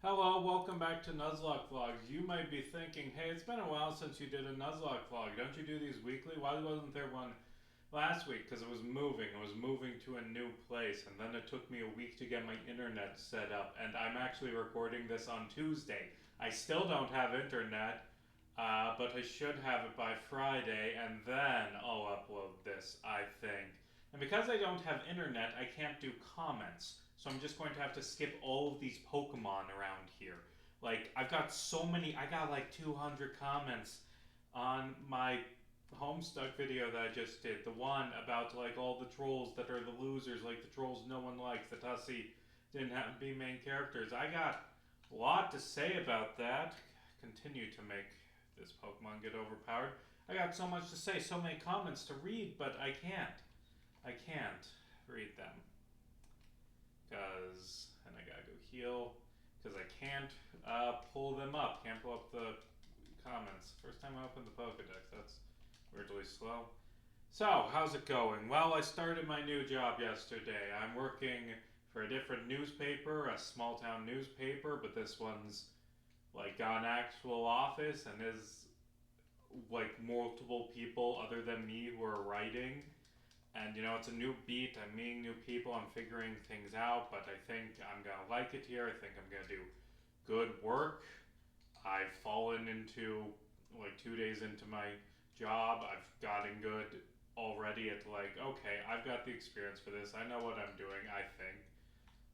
Hello, welcome back to Nuzlocke Vlogs. You might be thinking, hey, it's been a while since you did a Nuzlocke vlog. Don't you do these weekly? Why wasn't there one last week? Because I was moving. I was moving to a new place, and then it took me a week to get my internet set up, and I'm actually recording this on Tuesday. I still don't have internet, but I should have it by Friday, and then I'll upload this, I think. And because I don't have internet, I can't do comments. So I'm just going to have to skip all of these Pokemon around here. Like, I've got so many, I got like 200 comments on my Homestuck video that I just did. The one about like all the trolls that are the losers, like the trolls no one likes, that Tussie didn't have to be main characters. I got a lot to say about that. Continue to make this Pokemon get overpowered. I got so much to say, so many comments to read, but I can't. I can't read them. And I gotta go heal, because I can't pull them up. Can't pull up the comments. First time I opened the Pokedex, that's weirdly slow. So, how's it going? Well, I started my new job yesterday. I'm working for a different newspaper, a small town newspaper, but this one's like got an actual office and is like multiple people other than me who are writing. And it's a new beat. I'm meeting new people. I'm figuring things out, but I think I'm gonna like it here. I think I'm gonna do good work. I've fallen into like 2 days into my job. I've gotten good already at like, okay, I've got the experience for this. I know what I'm doing, I think.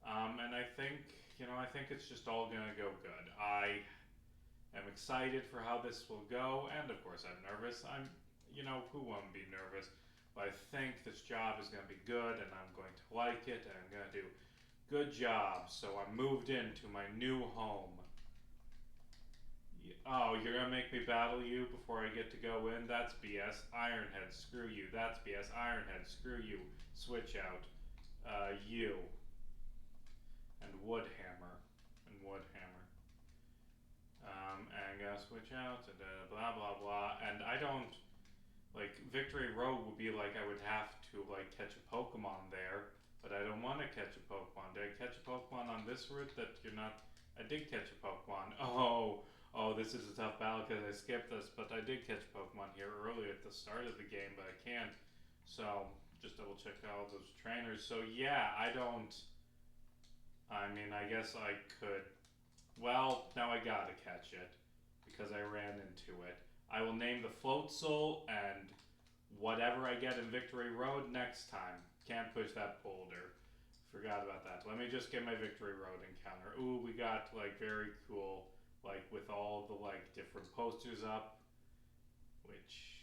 And I think, I think it's just all gonna go good. I am excited for how this will go, and of course I'm nervous. Who won't be nervous? But I think this job is going to be good, and I'm going to like it, and I'm going to do good job. So I moved into my new home. Oh, you're going to make me battle you before I get to go in? That's BS. Ironhead, screw you. That's BS. Ironhead, screw you. Switch out. You. And Woodhammer. And Woodhammer. And I'm going to switch out, and blah, blah, blah. And I don't... Like, Victory Road would be like I would have to, like, catch a Pokemon there, but I don't want to catch a Pokemon. Did I catch a Pokemon on this route that you're not... I did catch a Pokemon. Oh, this is a tough battle because I skipped this, but I did catch a Pokemon here earlier at the start of the game, but I can't. So, just double check all those trainers. So, yeah, I don't... I mean, I guess I could... Well, now I gotta catch it, because I ran into it. I will name the Floatzel and whatever I get in Victory Road next time. Can't push that boulder. Forgot about that. Let me just get my Victory Road encounter. Ooh, we got like very cool, like with all the like different posters up. Which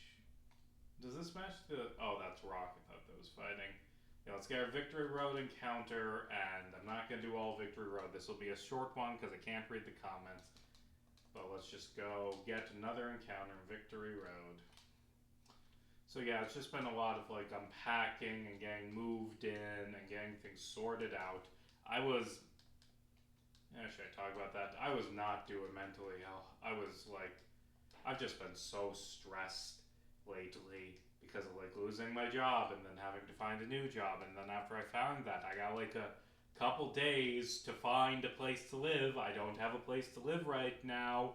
does this match the? Oh, that's Rock. I thought that was fighting. Yeah, let's get our Victory Road encounter, and I'm not gonna do all Victory Road. This will be a short one because I can't read the comments. But let's just go get another encounter in Victory Road. So yeah, it's just been a lot of like unpacking and getting moved in and getting things sorted out. I was, should I talk about that? I was not doing mentally well. I was like, I've just been so stressed lately because of like losing my job and then having to find a new job. And then after I found that, I got like a couple days to find a place to live. I don't have a place to live right now.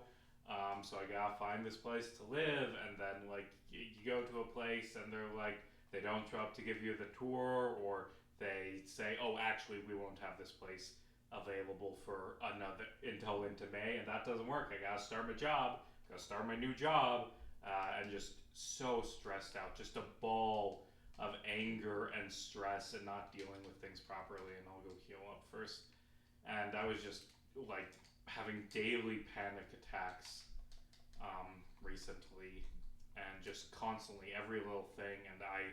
So I gotta find this place to live, and then like you go to a place and they're like they don't show up to give you the tour, or they say, oh, actually we won't have this place available for another until into May, and that doesn't work. I gotta start my job, gotta start my new job, and just so stressed out, just a ball of anger and stress and not dealing with things properly. And I'll go heal up first. And I was just like having daily panic attacks recently, and just constantly every little thing. And I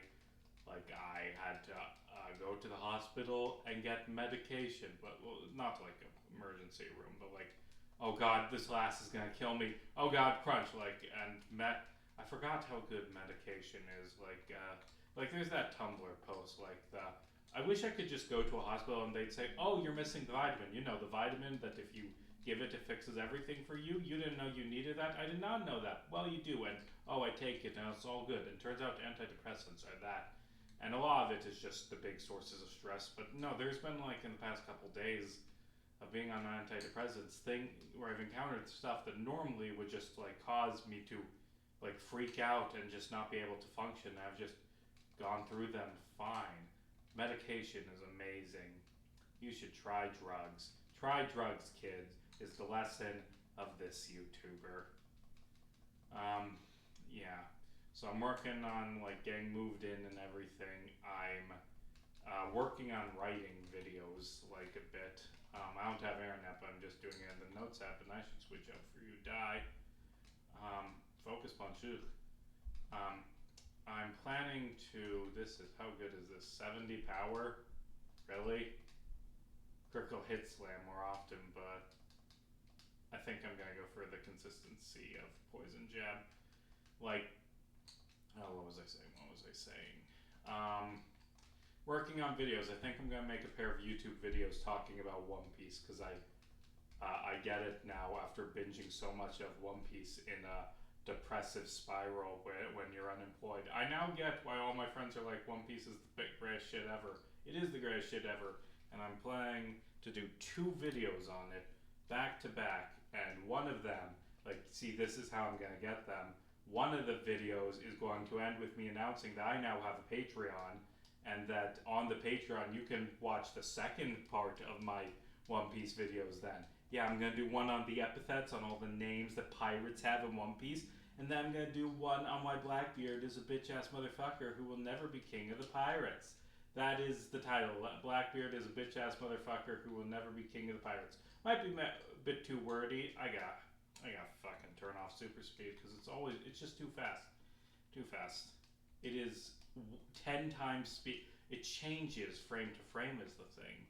had to go to the hospital and get medication, but well, not like an emergency room, but like, oh god, this glass is gonna kill me. Oh god, crunch, I forgot how good medication is. Like there's that Tumblr post, like I wish I could just go to a hospital and they'd say, oh, you're missing the vitamin. The vitamin that if you give it, it fixes everything for you. You didn't know you needed that? I did not know that. Well, you do, and oh, I take it, and it's all good. And turns out antidepressants are that. And a lot of it is just the big sources of stress. But no, there's been like in the past couple days, of being on antidepressants, where I've encountered stuff that normally would just like cause me to like freak out and just not be able to function. I've just gone through them fine. Medication is amazing. You should try drugs. Try drugs, kids, is the lesson of this YouTuber. Yeah. So I'm working on like getting moved in and everything. I'm working on writing videos like a bit. I don't have internet, but I'm just doing it in the Notes app, and I should switch up for you. Die. Focus punch. I'm planning to. How good is this? 70 power? Really? Critical hit slam more often, but I think I'm gonna go for the consistency of poison jab. Like, what was I saying? Working on videos. I think I'm gonna make a pair of YouTube videos talking about One Piece because I get it now after binging so much of One Piece in a depressive spiral when you're unemployed. I now get why all my friends are like, One Piece is the greatest shit ever. It is the greatest shit ever, and I'm planning to do 2 videos on it back to back, and one of them, like, see, this is how I'm gonna get them. One of the videos is going to end with me announcing that I now have a Patreon, and that on the Patreon you can watch the second part of my One Piece videos then. Yeah, I'm gonna do one on the epithets, on all the names that pirates have in One Piece, and then I'm gonna do one on why Blackbeard is a bitch-ass motherfucker who will never be king of the pirates. That is the title. Blackbeard is a bitch-ass motherfucker who will never be king of the pirates. Might be a bit too wordy. I got fucking turn off super speed because it's just too fast. Too fast. It is 10 times speed. It changes frame to frame is the thing.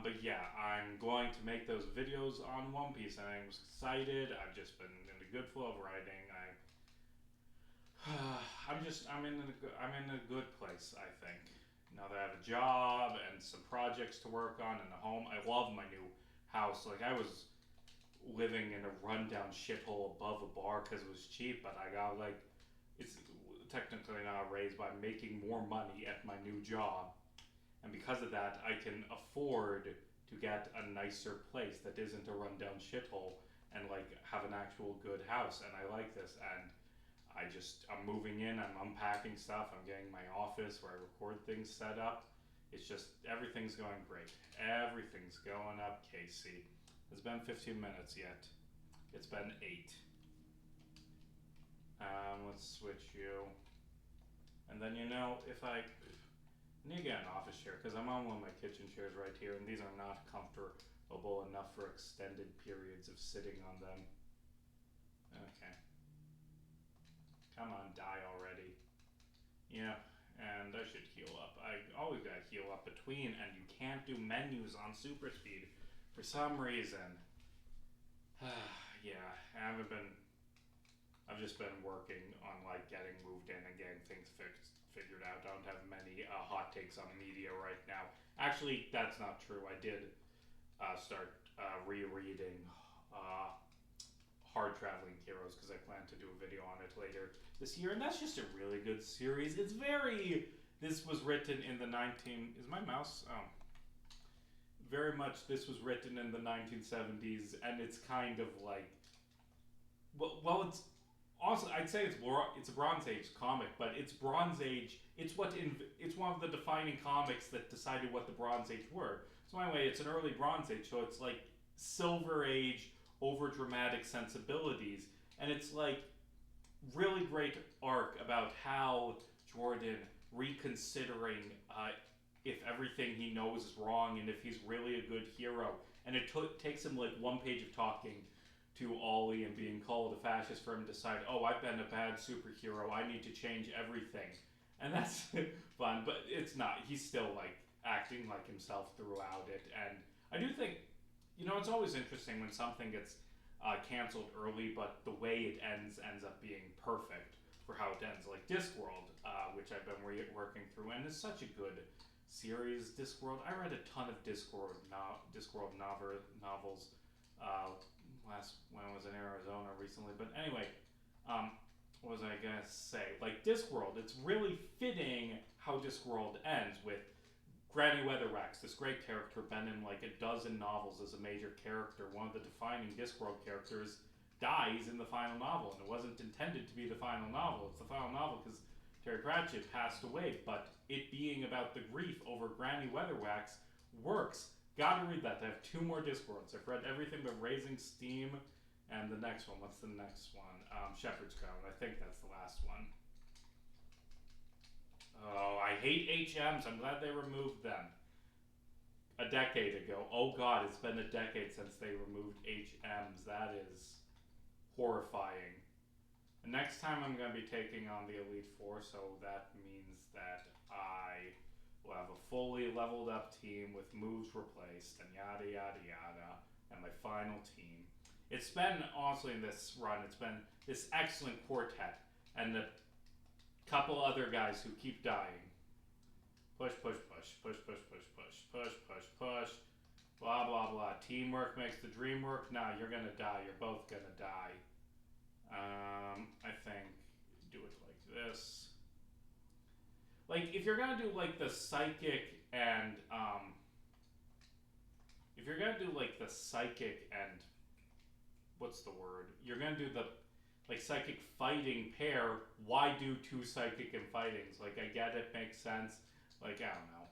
But yeah, I'm going to make those videos on One Piece, and I'm excited. I've just been in a good flow of writing. I'm in a good place, I think. Now that I have a job and some projects to work on and a home. I love my new house. Like, I was living in a rundown shithole above a bar because it was cheap, but I got like, it's technically not a raise, but I'm making more money at my new job. And because of that, I can afford to get a nicer place that isn't a rundown shithole and like have an actual good house. And I like this. And I'm moving in, I'm unpacking stuff, I'm getting my office where I record things set up. It's just, everything's going great. Everything's going up, Casey. It's been 15 minutes yet. It's been 8. Let's switch you. And then, if I need to get an office chair, because I'm on one of my kitchen chairs right here, and these are not comfortable enough for extended periods of sitting on them. Okay. Come on, die already. Yeah, and I should heal up. I always gotta heal up between, and you can't do menus on super speed for some reason. Yeah, I've just been working on like getting moved in and getting things figured out. I don't have many hot takes on media right now. Actually, that's not true. I did start rereading Hard Traveling Heroes because I plan to do a video on it later this year, and that's just a really good series. This was written in the is my mouse? Very much this was written in the 1970s, and it's kind of like, well, it's also, I'd say it's a Bronze Age comic, but it's Bronze Age, it's one of the defining comics that decided what the Bronze Age were. So anyway, it's an early Bronze Age, so it's like Silver Age, over dramatic sensibilities, and it's like really great arc about how Jordan reconsidering if everything he knows is wrong and if he's really a good hero. And it takes him like one page of talking to Ollie and being called a fascist for him to decide, oh, I've been a bad superhero, I need to change everything. And that's fun, but it's not. He's still like acting like himself throughout it. And I do think, it's always interesting when something gets canceled early, but the way it ends up being perfect for how it ends. Like Discworld, which I've been working through, and it's such a good series, Discworld. I read a ton of Discworld novels when I was in Arizona recently. But anyway, what was I gonna say? Like Discworld, it's really fitting how Discworld ends with Granny Weatherwax, this great character, been in like a dozen novels as a major character. One of the defining Discworld characters dies in the final novel, and it wasn't intended to be the final novel. It's the final novel because Terry Pratchett passed away, but it being about the grief over Granny Weatherwax works. Gotta read that. I have 2 more Discworlds. I've read everything but Raising Steam and the next one. What's the next one? Shepherd's Crown. I think that's the last one. Oh, I hate HMs. I'm glad they removed them. A decade ago. Oh god, it's been a decade since they removed HMs. That is horrifying. And next time I'm going to be taking on the Elite Four, so that means that I will have a fully leveled up team with moves replaced and yada yada yada, and my final team. It's been, honestly, in this run, it's been this excellent quartet, and a couple other guys who keep dying. Push, push, push, push, push, push, push, push, push, push, blah, blah, blah. Teamwork makes the dream work. Nah, you're gonna die. You're both gonna die. I think do it like this. Like, if you're gonna do like the psychic and if you're gonna do like the psychic and what's the word? You're gonna do the like psychic fighting pair. Why do 2 psychic and fightings? Like, I get it, makes sense. Like, I don't know.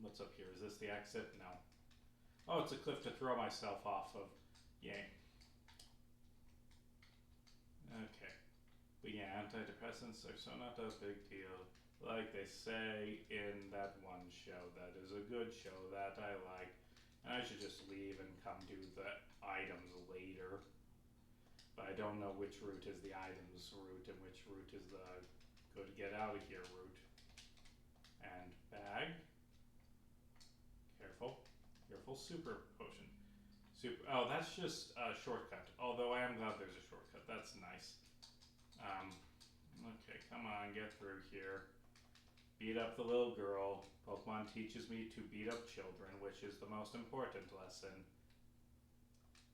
What's up here? Is this the exit? No. Oh, it's a cliff to throw myself off of. Yay. Okay. But yeah, antidepressants are so not a big deal. Like they say in that one show that is a good show that I like. And I should just leave and come do the items later. But I don't know which route is the items route and which route is the good get out of here route. And bag. Careful. Careful, super potion. Super. Oh, that's just a shortcut. Although I am glad there's a shortcut. That's nice. Okay, come on, get through here. Beat up the little girl. Pokemon teaches me to beat up children, which is the most important lesson.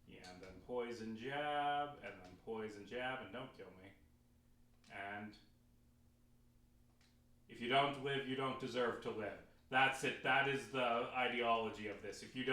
Yeah, and then poison jab, and then poison jab, and don't kill me. And if you don't live, you don't deserve to live. That's it. That is the ideology of this. If you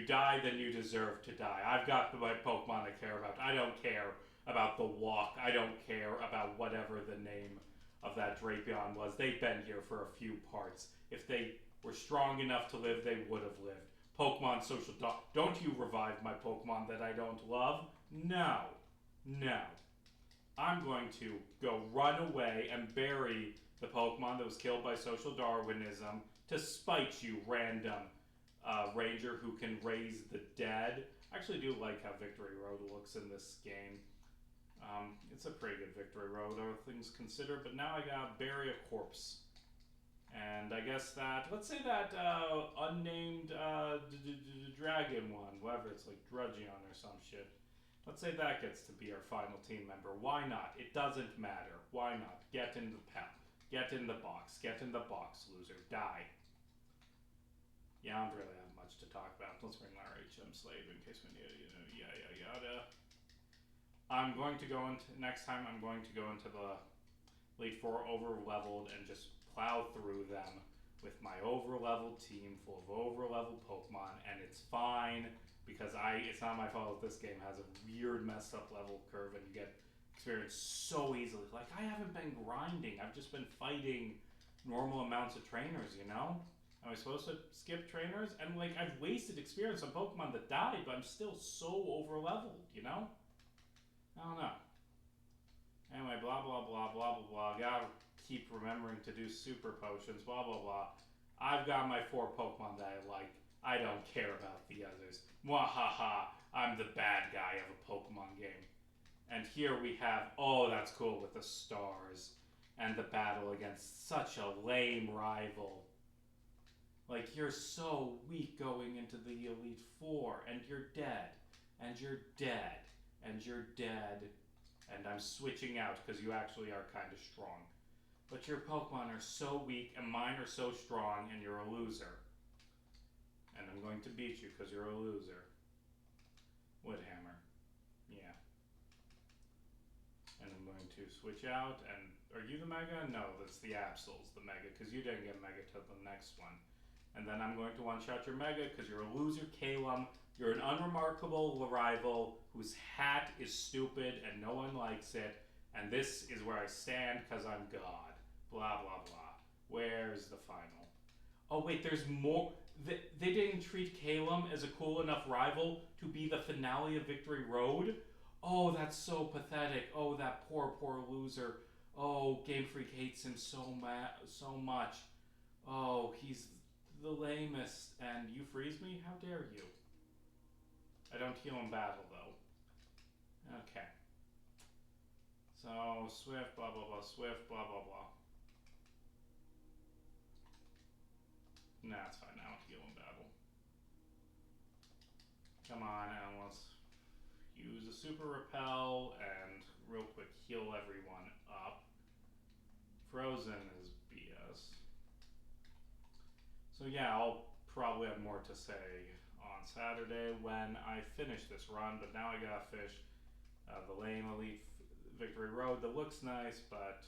die, then you deserve to die. I've got my Pokemon I care about. I don't care about the walk. I don't care about whatever the name of that Drapion was. They've been here for a few parts. If they were strong enough to live, they would have lived. Pokemon Social Dog. Don't you revive my Pokemon that I don't love? No. No. I'm going to go run away and bury the Pokemon that was killed by social Darwinism to spite you, random ranger who can raise the dead. I actually do like how Victory Road looks in this game. It's a pretty good Victory Road, all things considered, but now I gotta bury a corpse. And I guess that, let's say that unnamed dragon one, whatever, it's like Drudgeon or some shit. Let's say that gets to be our final team member. Why not? It doesn't matter. Why not? Get in the pen. Get in the box. Get in the box, loser. Die. Yeah, I don't really have much to talk about. Let's bring our HM slave in case we need it, yada yada. I'm going to go into, next time I'm going to go into the Elite Four over-leveled and just plow through them with my over-leveled team full of over-leveled Pokemon, and it's fine because it's not my fault that this game has a weird messed up level curve and you get experience so easily. Like, I haven't been grinding, I've just been fighting normal amounts of trainers, you know? Am I supposed to skip trainers? And like, I've wasted experience on Pokemon that died, but I'm still so over-leveled, you know? I don't know. Anyway, blah, blah, blah, blah, blah, blah. Gotta keep remembering to do super potions, blah, blah, blah. I've got my 4 Pokemon that I like. I don't care about the others. Mwahaha, I'm the bad guy of a Pokemon game. And here we have, oh, that's cool with the stars. And the battle against such a lame rival. Like, you're so weak going into the Elite Four, and you're dead. And you're dead. And you're dead. And I'm switching out because you actually are kind of strong. But your Pokemon are so weak, and mine are so strong, and you're a loser. And I'm going to beat you because you're a loser. Woodhammer. Yeah. And I'm going to switch out, Are you the Mega? No, that's the Absol's the Mega, because you didn't get Mega till the next one. And then I'm going to one-shot your Mega, because you're a loser, Calum. You're an unremarkable rival whose hat is stupid and no one likes it. And this is where I stand, because I'm God. Blah, blah, blah. Where's the final? Oh, wait, there's more. They didn't treat Calum as a cool enough rival to be the finale of Victory Road? Oh, that's so pathetic. Oh, that poor, poor loser. Oh, Game Freak hates him so much. Oh, he's the lamest. And you freeze me? How dare you? I don't heal in battle, though. Okay. So, Swift, blah, blah, blah, Swift, blah, blah, blah. Nah, it's fine. I don't heal in battle. Come on, and let's use a super repel and real quick heal everyone up. Frozen is BS. So yeah, I'll probably have more to say on Saturday when I finish this run, but now I gotta fish the lame Elite Victory Road that looks nice, but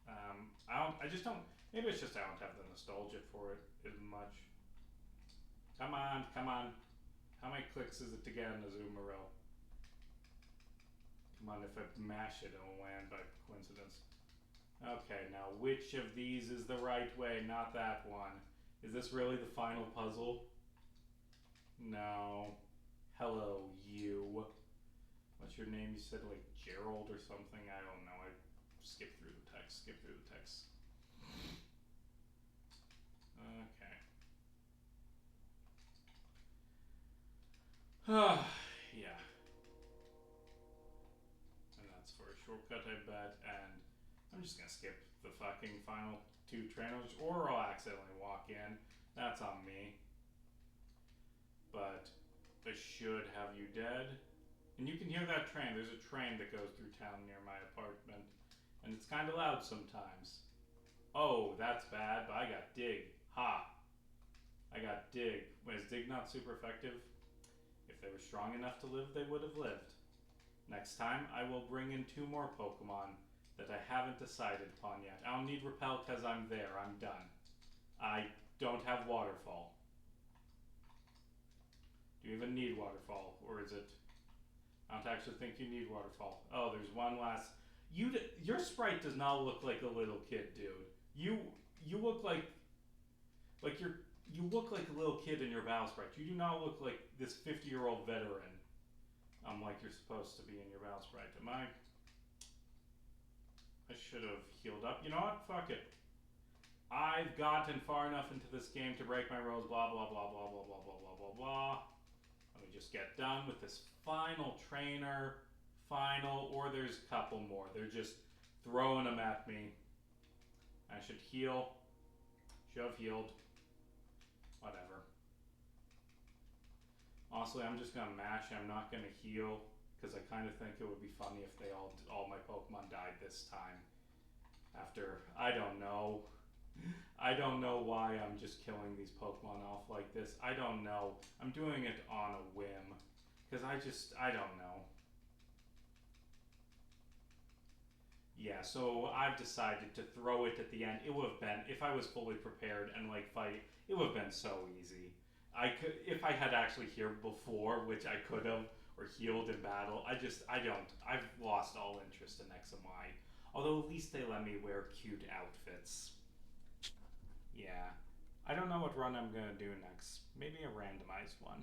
I just don't, maybe it's just I don't have the nostalgia for it as much. Come on, come on. How many clicks is it to get in Azumarill? Come on, if I mash it, it'll land by coincidence. Okay, now which of these is the right way? Not that one. Is this really the final puzzle? No. Hello, you. What's your name? You said like Gerald or something? I don't know. I skipped through the text. Okay. Yeah. And that's for a shortcut, I bet. And I'm just gonna skip the fucking final two trainers, or I'll accidentally walk in. That's on me. But I should have you dead. And you can hear that train. There's a train that goes through town near my apartment. And it's kind of loud sometimes. Oh, that's bad, but I got Dig. Ha! I got Dig. Is Dig not super effective? If they were strong enough to live, they would have lived. Next time, I will bring in 2 more Pokemon that I haven't decided upon yet. I don't need Repel because I'm there. I'm done. I don't have Waterfall. Do you even need Waterfall? Or is it... I don't actually think you need Waterfall. Oh, there's one last... Your sprite does not look like a little kid, dude. You look like you look like a little kid in your battle sprite. You do not look like this 50-year-old veteran. Like you're supposed to be in your battle sprite. Am I should have healed up. You know what? Fuck it. I've gotten far enough into this game to break my rules. Blah blah blah blah blah blah blah blah blah blah. Let me just get done with this final trainer. Or there's a couple more. They're just throwing them at me. I should heal. Should have healed. Whatever. Honestly, I'm just gonna mash. I'm not gonna heal because I kind of think it would be funny if they all my Pokemon died this time. After I don't know why I'm just killing these Pokemon off like this. I don't know. I'm doing it on a whim because I don't know. Yeah, so I've decided to throw it at the end. It would have been, if I was fully prepared and like fight, it would have been so easy. If I had actually healed before, which I could have, or healed in battle, I've lost all interest in X and Y. Although at least they let me wear cute outfits. Yeah. I don't know what run I'm gonna do next. Maybe a randomized one.